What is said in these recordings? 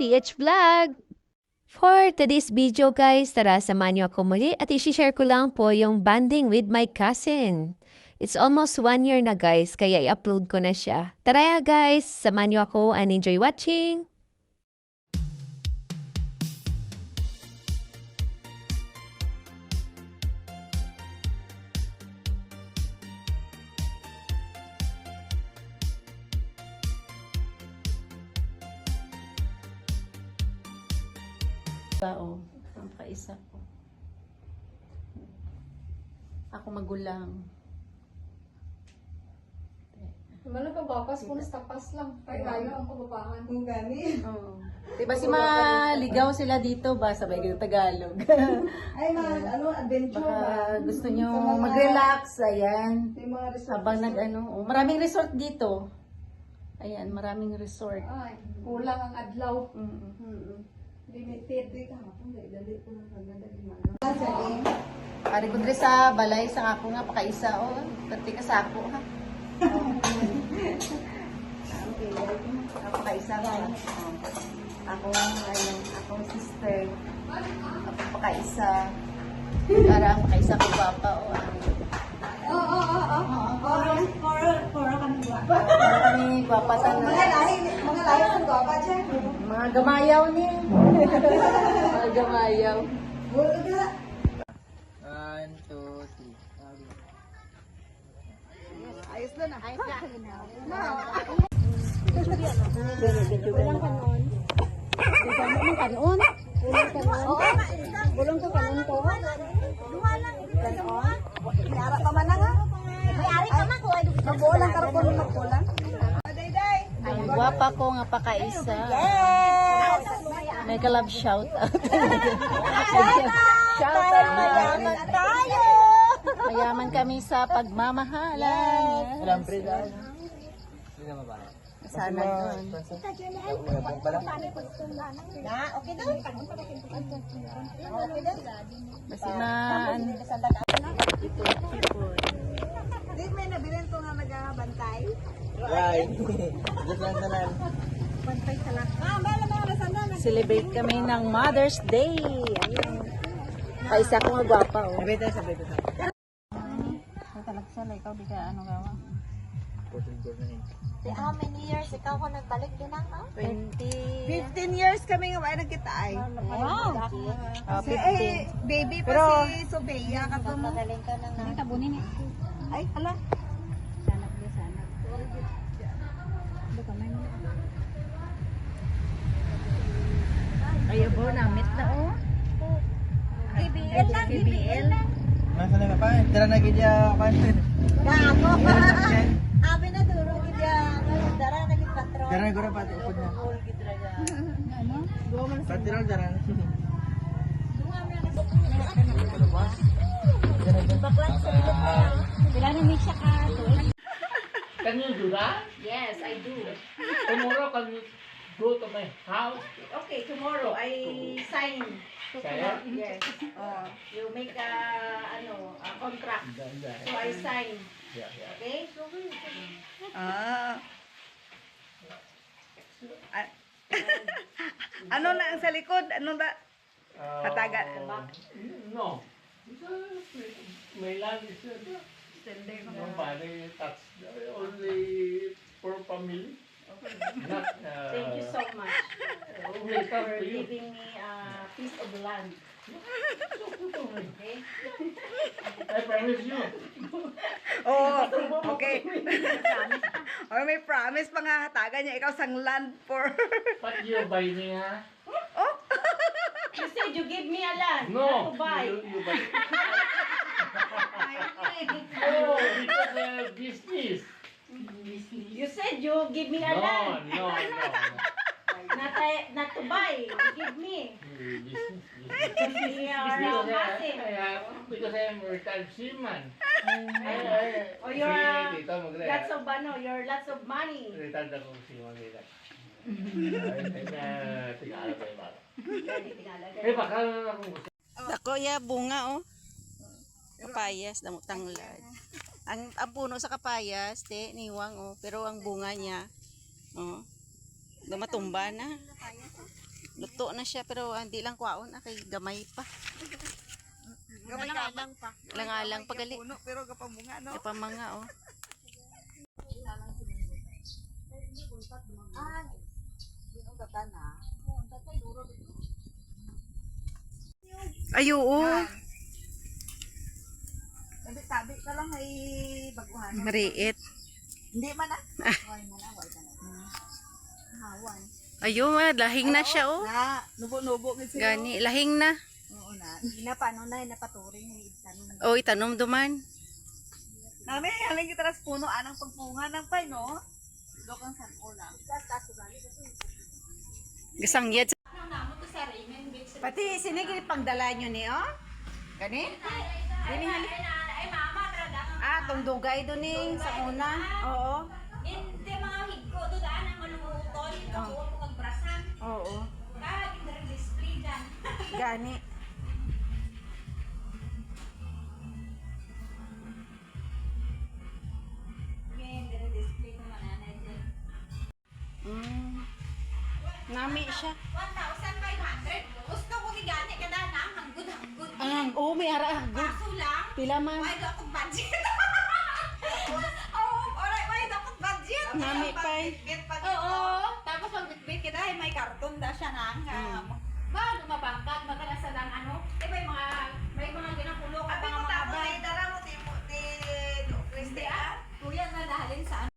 PH Vlog! For today's video guys, tara samahan niyo ako muli at i-share ko lang po yung bonding with my cousin. It's almost 1 year na guys, kaya i-upload ko na siya. Tara guys, samahan niyo ako and enjoy watching! Tao, ang kaisa ko. Ako magulang. Malo ka bapas kung tapas lang. Kaya tayo ang kababangan. Kung gani. Oh. Diba si maligaw sila dito ba? Sabay kayo Tagalog. Ay, adventure Baka ba? gusto nyo mag-relax. Ayan. Yung mga resort. Habang maraming resort dito. Ayan, maraming resort. Ay, kulang ang adlaw. Mm. Limited. Dali ko na kagandali mo. Pari ko dre sa balay sa ako nga pakaisa o. Tati ka sa ako ha. Okay, ako pakaisa nga. Ako ayun, akong sister. Ako pakaisa. Para ang pakaisa ko papa o. Koro kami guwapa. Para kami gwapa sa Mga lahi ang guwapa dyan. mga gamayaw ni. Mga gamayaw. Bulo ka. 1, 2, 3. Ayos na na. Ayos na. Walang kanon. Walang kanon. Bulong ka kanon to. Kanon. Mayara pa man nga. Mayari pa man ko. Mabulang karapon magpulang. Day. Ang gwapa ko nga pakaisa. Yes! Mega love shout out. Shout Mayaman out. tayo! Mayaman kami sa pagmamahalan. Walang pre dahil. Hindi na mabaya. Sana doon. Umayabang pala. Na, okay daw. Okay daw. Kasi man. Di may nabilan ko nga nagbantay. Right. Just lang tanan. Bantay sa lahat. Bala mga nasanda na. Celebrate kami ng Mother's Day. Ayun. Kaisa ko nga gwapa oh. Sabay tayo. Talagsala, ikaw di ka ano gawa? 14 na rin. How many years ikaw ko nagbalik din ako? 20. 15 years kami nga ba nagkita ay. Wow. Si, baby pa Pero- si Sophia ka pa mo. Magaling ka na nga. Tabunin eh. Ay, hala. Sanak din, sanak. Ayaw po, namit na oh. BBL lang, BBL lang. Nasa na pa? Tira na gidya pa. Gago. Abi na duro gidya. Dara na gid patron. Tira na gura pati upod na. All gid raga. Pati ron tira na. Baklan sa ilot na. Sila na may siya ka. Can you do that? Yes, I do. Tomorrow can you go to my house? Okay, tomorrow I sign. Kaya? Yes. You make a contract. So I sign. Yeah, yeah. Okay? Ah. Ano na ang sa likod? Ano ba? Hatagan. No. My land is nobody touch. Only for family. Not, Thank you so much only for come to you. giving me a piece of land. Okay? I promise you. Oh, okay. Or may promise pa nga hatagan niya ikaw sang land for. But you buy me, ha? Oh. You said you give me a land. No. Not to buy. You buy. Oh, because business. You said you give me a No, land. no. Not to buy. You give me. Business. We are massive. Because I am a retired seaman. Oh, you're Dito, lots of you're lots of money. Retired ako seaman nila. Tingala ko yung bata. Eh, baka akong gusto. Dako ya bunga oh. Kapayas, damot tanglad. Ang puno sa kapayas, niwang oh, pero ang bunga niya oh, matumba na. Luto na siya pero hindi lang kwaon kay gamay pa. Gamay Langalang pa. Langalang pa gali. puno pero kapamunga no. Kapamanga oh. Ay, oo. Tabi ka lang ay baguhan. Mariit. Hindi man ah. Ayun, lahing na siya oh. Na, nubo-nubo gid siya. Gani, lahing na. Oo na. Ina paano na napaturing ni tanong. Oh, itanom duman. Nami, haling kita ras puno anang pagpunga ng pay no. Dokang san ola. Gasangyad. Pati sinigil pangdala nyo ni oh. Gani? Gani hali. Ay mama talaga. Ah, tong dugay do ni sa una. Oo. Hindi mga higko do daan ang malumutol. Kabuo ko kag brasan. Oo. Kag hindi display dyan. Gani. Hindi display ko mananay dyan. Nami siya. 1,500. Gusto ko ni gani kada na hanggod-hanggod. Oo, may ara. Good. Kaso lang, Pila man. why do akong budget? Oh, alright, why do akong budget? Nami pay. Oo. Tapos pag bitbit kita, ay may karton da siya nang. Ba, lumabangkag, magalasa lang ano. Eh, may mga ginapulo ka Abi mga ko mga tapos bag. ay dara mo ti Hindi ah. Kuya, nadahalin sa ano.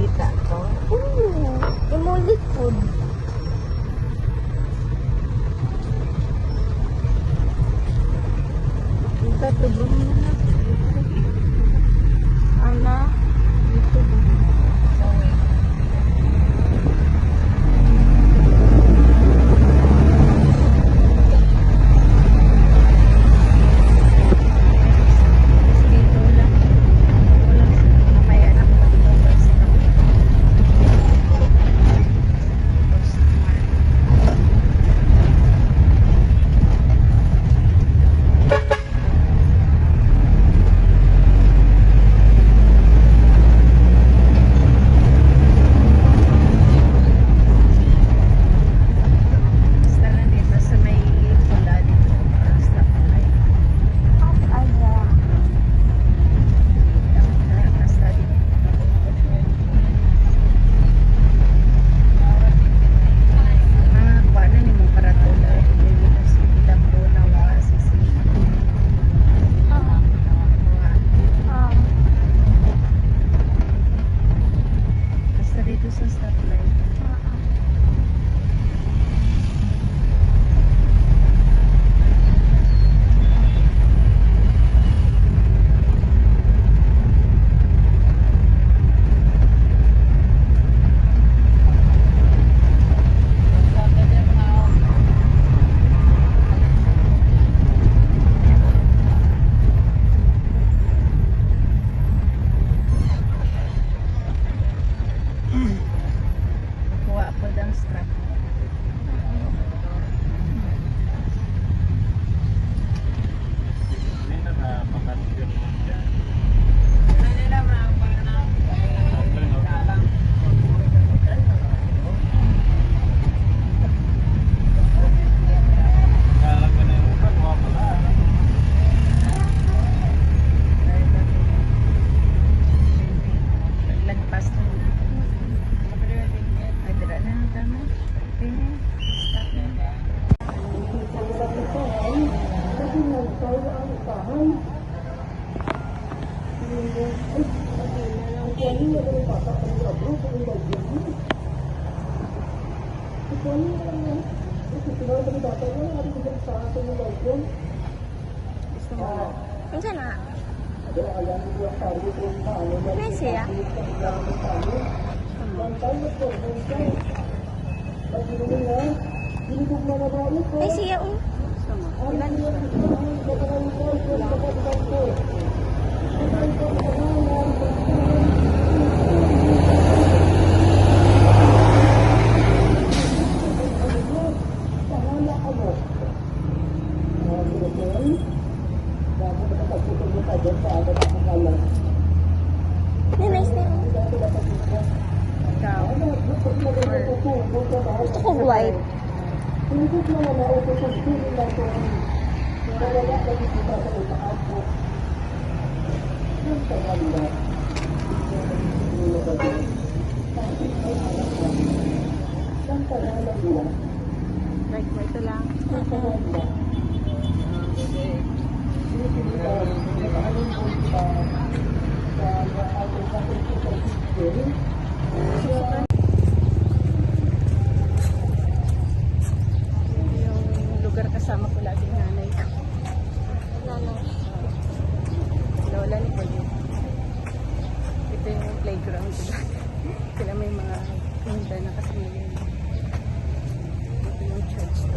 Kita ko. Imulit food. Ito, tubong mo na. Ana, dito ba? Ang sana? May siya? May siya Ilan siya? Nice na yun. Gusto ko white. Right, ito lang. Yung lugar kasama ko lagi ng nanay ko. Lola ni Pauline. Ito yung playground ko dati. Sila may mga tinda na kasi ngayon. Ito yung church.